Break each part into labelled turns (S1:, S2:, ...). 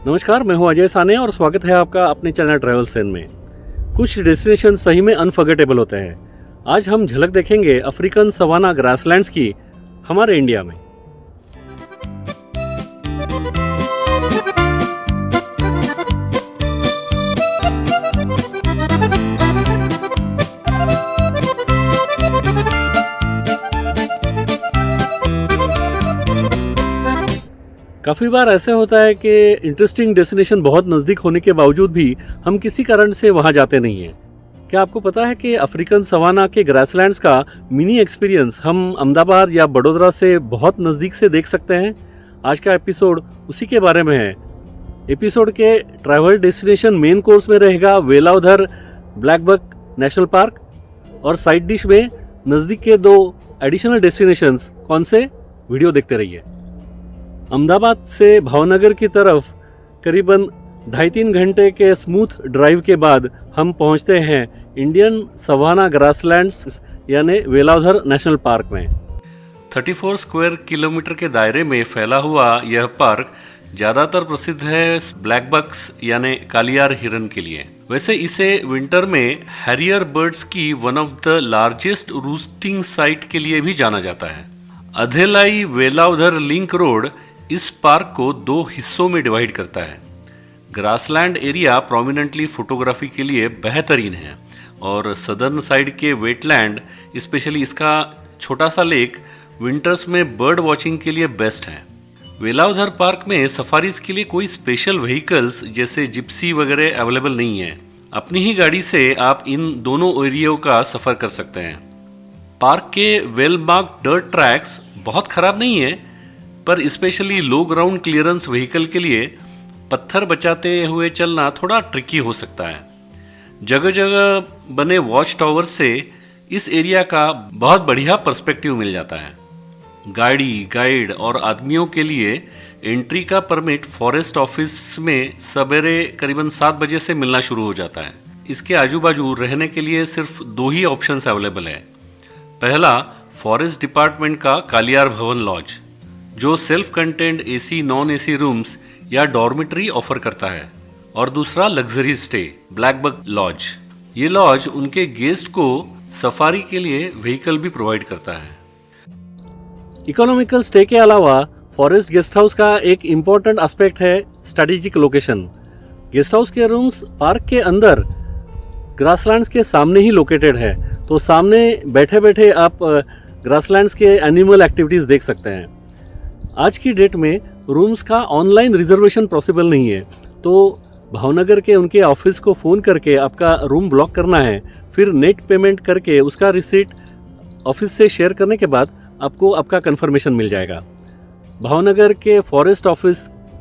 S1: नमस्कार, मैं हूं अजय साने और स्वागत है आपका अपने चैनल ट्रैवल सेन में। कुछ डेस्टिनेशन सही में अनफॉरगेटेबल होते हैं। आज हम झलक देखेंगे अफ्रीकन सवाना ग्रासलैंड्स की हमारे इंडिया में। काफ़ी बार ऐसे होता है कि इंटरेस्टिंग डेस्टिनेशन बहुत नज़दीक होने के बावजूद भी हम किसी कारण से वहाँ जाते नहीं हैं। क्या आपको पता है कि अफ्रीकन सवाना के ग्रासलैंड्स का मिनी एक्सपीरियंस हम अहमदाबाद या बड़ोदरा से बहुत नज़दीक से देख सकते हैं? आज का एपिसोड उसी के बारे में है। एपिसोड के ट्रैवल डेस्टिनेशन मेन कोर्स में रहेगा वेलाउधर ब्लैकबक नेशनल पार्क और साइड डिश में नज़दीक के 2 एडिशनल डेस्टिनेशंस। कौन से? वीडियो देखते रहिए। अहमदाबाद से भावनगर की तरफ करीबन 2.5-3 घंटे के स्मूथ ड्राइव के बाद हम पहुंचते हैं इंडियन सवाना ग्रासलैंड्स यानी वेलाउधर नेशनल पार्क में। 34 स्क्वायर किलोमीटर के दायरे में फैला हुआ यह पार्क ज़्यादातर प्रसिद्ध है ब्लैक बक्स यानी कालियार हिरन के लिए। वैसे इसे विंटर में हैरियर बर्ड्स की one of the largest रूस्टिंग site के लिए भी जाना जाता है। अधेलाई वेलाउधर लिंक रोड इस पार्क को 2 हिस्सों में डिवाइड करता है। ग्रासलैंड एरिया प्रोमिनेंटली फोटोग्राफी के लिए बेहतरीन है और सदर्न साइड के वेटलैंड स्पेशली इसका छोटा सा लेक विंटर्स में बर्ड वॉचिंग के लिए बेस्ट है। वेलाउधर पार्क में सफारीज के लिए कोई स्पेशल व्हीकल्स जैसे जिप्सी वगैरह अवेलेबल नहीं है। अपनी ही गाड़ी से आप इन दोनों एरियो का सफ़र कर सकते हैं। पार्क के वेल मार्क्ड डर्ट ट्रैक्स बहुत ख़राब नहीं है, पर स्पेशली लो ग्राउंड क्लियरेंस व्हीकल के लिए पत्थर बचाते हुए चलना थोड़ा ट्रिकी हो सकता है। जगह जगह बने वॉच टावर से इस एरिया का बहुत बढ़िया पर्सपेक्टिव मिल जाता है। गाड़ी, गाइड और आदमियों के लिए एंट्री का परमिट फॉरेस्ट ऑफिस में सवेरे करीबन 7 बजे से मिलना शुरू हो जाता है। इसके आजू बाजू रहने के लिए सिर्फ 2 ही ऑप्शंस अवेलेबल है। पहला, फॉरेस्ट डिपार्टमेंट का कालियार भवन लॉज, जो self contained AC non AC rooms या डॉर्मिटरी ऑफर करता है, और दूसरा लग्जरी स्टे ब्लैकबक लॉज। ये लॉज उनके गेस्ट को सफारी के लिए व्हीकल भी प्रोवाइड करता है। इकोनॉमिकल स्टे के अलावा फॉरेस्ट गेस्ट हाउस का एक इम्पोर्टेंट एस्पेक्ट है स्ट्रेटेजिक लोकेशन। गेस्ट हाउस के रूम्स पार्क के अंदर ग्रासलैंड्स के सामने ही लोकेटेड है, तो सामने बैठे बैठे आप ग्रासलैंड्स के एनिमल एक्टिविटीज देख सकते हैं। आज की डेट में रूम्स का ऑनलाइन रिजर्वेशन पॉसिबल नहीं है, तो भावनगर के उनके ऑफिस को फ़ोन करके आपका रूम ब्लॉक करना है, फिर नेट पेमेंट करके उसका रिसीट ऑफिस से शेयर करने के बाद आपको आपका कंफर्मेशन मिल जाएगा। भावनगर के फॉरेस्ट ऑफिस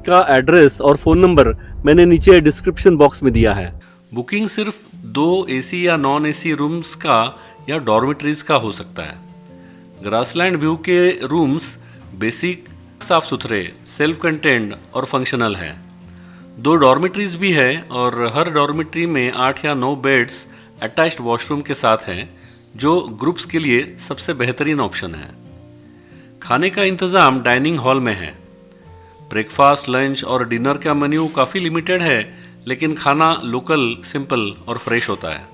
S1: का एड्रेस और फ़ोन नंबर मैंने नीचे डिस्क्रिप्शन बॉक्स में दिया है। बुकिंग सिर्फ 2 एसी या नॉन एसी रूम्स का या डॉर्मिटरीज का हो सकता है। ग्रासलैंड व्यू के रूम्स बेसिक, साफ सुथरे, सेल्फ कंटेंड और फंक्शनल है। 2 डॉर्मिटरीज भी है और हर डॉर्मिटरी में 8 या 9 बेड्स अटैच्ड वॉशरूम के साथ हैं, जो ग्रुप्स के लिए सबसे बेहतरीन ऑप्शन है। खाने का इंतज़ाम डाइनिंग हॉल में है। ब्रेकफास्ट, लंच और डिनर का मेन्यू काफ़ी लिमिटेड है, लेकिन खाना लोकल, सिंपल और फ्रेश होता है।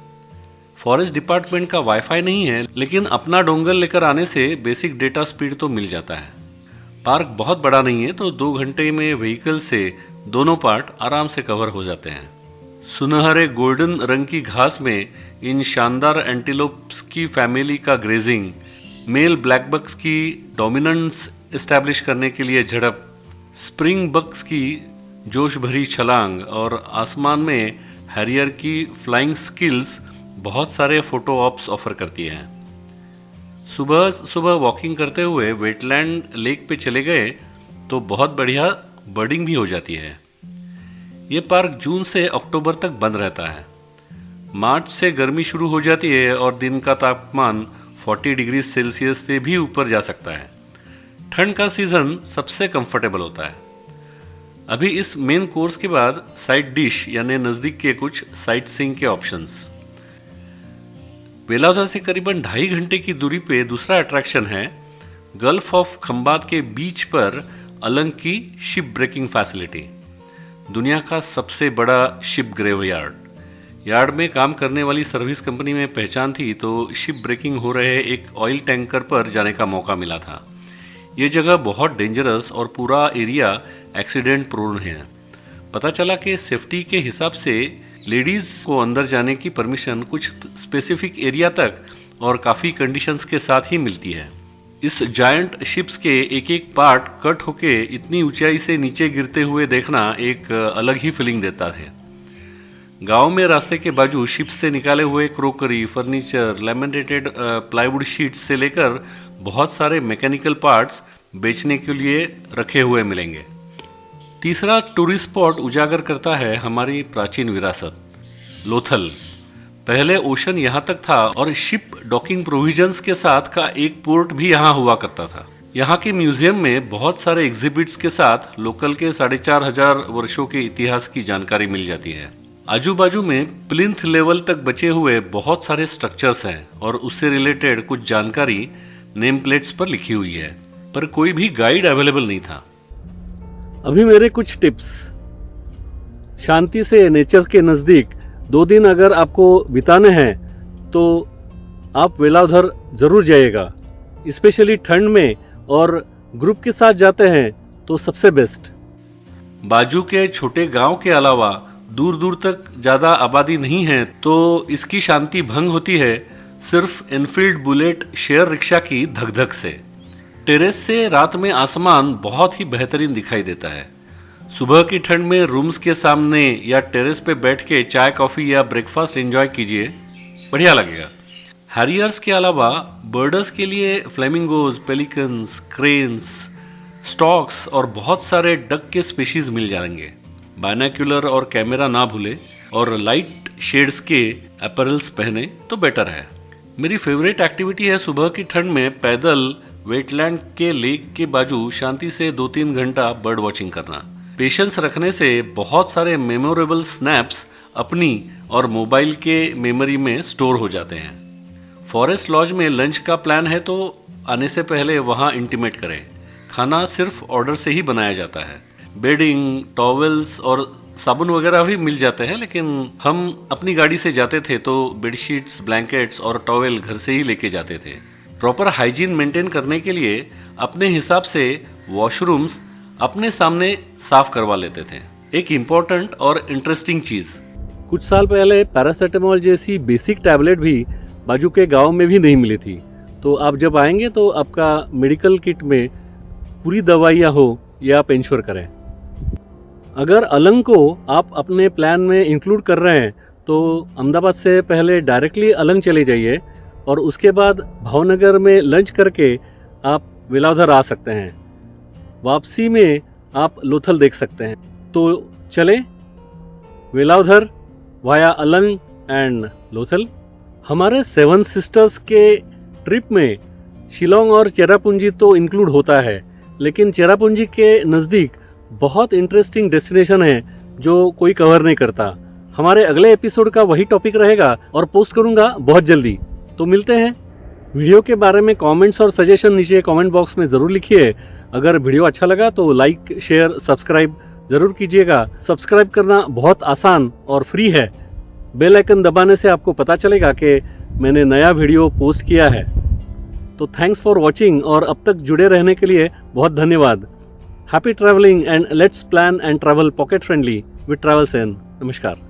S1: फॉरेस्ट डिपार्टमेंट का वाईफाई नहीं है, लेकिन अपना डोंगल लेकर आने से बेसिक डेटा स्पीड तो मिल जाता है। पार्क बहुत बड़ा नहीं है, तो 2 घंटे में व्हीकल से दोनों पार्ट आराम से कवर हो जाते हैं। सुनहरे गोल्डन रंग की घास में इन शानदार एंटीलोप्स की फैमिली का ग्रेजिंग, मेल ब्लैक बक्स की डोमिनेंस एस्टैब्लिश करने के लिए झड़प, स्प्रिंग बक्स की जोश भरी छलांग और आसमान में हैरियर की फ्लाइंग स्किल्स बहुत सारे फोटो ऑप्स ऑफर करती हैं। सुबह सुबह वॉकिंग करते हुए वेटलैंड लेक पे चले गए तो बहुत बढ़िया बर्डिंग भी हो जाती है। ये पार्क जून से अक्टूबर तक बंद रहता है। मार्च से गर्मी शुरू हो जाती है और दिन का तापमान 40 डिग्री सेल्सियस से भी ऊपर जा सकता है। ठंड का सीज़न सबसे कंफर्टेबल होता है। अभी इस मेन कोर्स के बाद साइड डिश यानी नज़दीक के कुछ साइट सीइंग के ऑप्शंस। वेलाउधर से करीबन 2.5 घंटे की दूरी पे दूसरा अट्रैक्शन है गल्फ ऑफ खंबात के बीच पर अलंग की शिप ब्रेकिंग फैसिलिटी। दुनिया का सबसे बड़ा शिप ग्रेवयार्ड। यार्ड में काम करने वाली सर्विस कंपनी में पहचान थी तो शिप ब्रेकिंग हो रहे एक ऑयल टैंकर पर जाने का मौका मिला था। ये जगह बहुत डेंजरस और पूरा एरिया एक्सीडेंट प्रोन है। पता चला कि सेफ्टी के हिसाब से लेडीज़ को अंदर जाने की परमिशन कुछ स्पेसिफिक एरिया तक और काफ़ी कंडीशंस के साथ ही मिलती है। इस जायंट शिप्स के एक एक पार्ट कट होके इतनी ऊंचाई से नीचे गिरते हुए देखना एक अलग ही फीलिंग देता है। गांव में रास्ते के बाजू शिप्स से निकाले हुए crockery, furniture, laminated plywood sheets से लेकर बहुत सारे मैकेनिकल पार्ट्स बेचने के लिए रखे हुए मिलेंगे। तीसरा टूरिस्ट स्पॉट उजागर करता है हमारी प्राचीन विरासत, लोथल। पहले ओशन यहाँ तक था और शिप डॉकिंग प्रोविजंस के साथ का एक पोर्ट भी यहाँ हुआ करता था। यहाँ के म्यूजियम में बहुत सारे एग्जिबिट्स के साथ लोकल के 4500 वर्षों के इतिहास की जानकारी मिल जाती है। आजू बाजू में प्लिंथ लेवल तक बचे हुए बहुत सारे स्ट्रक्चर्स हैं और उससे रिलेटेड कुछ जानकारी नेम प्लेट्स पर लिखी हुई है, पर कोई भी गाइड अवेलेबल नहीं था। अभी मेरे कुछ टिप्स। शांति से नेचर के नज़दीक 2 दिन अगर आपको बिताने हैं तो आप वेलावधर जरूर जाइएगा। स्पेशली ठंड में और ग्रुप के साथ जाते हैं तो सबसे बेस्ट। बाजू के छोटे गांव के अलावा दूर दूर तक ज़्यादा आबादी नहीं है तो इसकी शांति भंग होती है सिर्फ एनफील्ड बुलेट शेयर रिक्शा की धक-धक से। टेरेस से रात में आसमान बहुत ही बेहतरीन दिखाई देता है। सुबह की ठंड में रूम्स के सामने या टेरेस पे बैठ के चाय कॉफ़ी या ब्रेकफास्ट एंजॉय कीजिए, बढ़िया लगेगा। हैरियर्स के अलावा बर्डर्स के लिए फ्लेमिंगोज, पेलिकन्स, क्रेन्स, स्टॉक्स और बहुत सारे डक के स्पीशीज मिल जाएंगे। बायनोक्यूलर और कैमरा ना भूले और लाइट शेड्स के अपैरल्स पहने तो बेटर है। मेरी फेवरेट एक्टिविटी है सुबह की ठंड में पैदल वेटलैंड के लेक के बाजू शांति से 2-3 घंटा बर्ड वॉचिंग करना। पेशेंस रखने से बहुत सारे मेमोरेबल स्नैप्स अपनी और मोबाइल के मेमोरी में स्टोर हो जाते हैं। फॉरेस्ट लॉज में लंच का प्लान है तो आने से पहले वहाँ इंटीमेट करें। खाना सिर्फ ऑर्डर से ही बनाया जाता है। बेडिंग, टॉवेल्स और साबुन वगैरह भी मिल जाते हैं, लेकिन हम अपनी गाड़ी से जाते थे तो बेडशीट्स, ब्लैंकेट्स और टॉवेल घर से ही लेके जाते थे। प्रॉपर हाइजीन मेंटेन करने के लिए अपने हिसाब से वॉशरूम्स अपने सामने साफ करवा लेते थे। एक इम्पोर्टेंट और इंटरेस्टिंग चीज, कुछ साल पहले पैरासिटामोल जैसी बेसिक टैबलेट भी बाजू के गांव में भी नहीं मिली थी। तो आप जब आएंगे तो आपका मेडिकल किट में पूरी दवाइयाँ हो ये आप इंश्योर करें। अगर अलंग को आप अपने प्लान में इंक्लूड कर रहे हैं तो अहमदाबाद से पहले डायरेक्टली अलंग चले जाइए और उसके बाद भावनगर में लंच करके आप वेलावधर आ सकते हैं। वापसी में आप लोथल देख सकते हैं। तो चले वेलावधर वाया अलंग एंड लोथल। हमारे 7 सिस्टर्स के ट्रिप में शिलोंग और चेरापूंजी तो इंक्लूड होता है, लेकिन चेरापूंजी के नज़दीक बहुत इंटरेस्टिंग डेस्टिनेशन है जो कोई कवर नहीं करता। हमारे अगले एपिसोड का वही टॉपिक रहेगा और पोस्ट करूंगा बहुत जल्दी। तो मिलते हैं। वीडियो के बारे में कमेंट्स और सजेशन नीचे कमेंट बॉक्स में ज़रूर लिखिए। अगर वीडियो अच्छा लगा तो लाइक, शेयर, सब्सक्राइब ज़रूर कीजिएगा। सब्सक्राइब करना बहुत आसान और फ्री है। बेल आइकन दबाने से आपको पता चलेगा कि मैंने नया वीडियो पोस्ट किया है। तो थैंक्स फॉर वॉचिंग और अब तक जुड़े रहने के लिए बहुत धन्यवाद। Happy travelling and let's plan and travel pocket friendly with travel Sen. नमस्कार।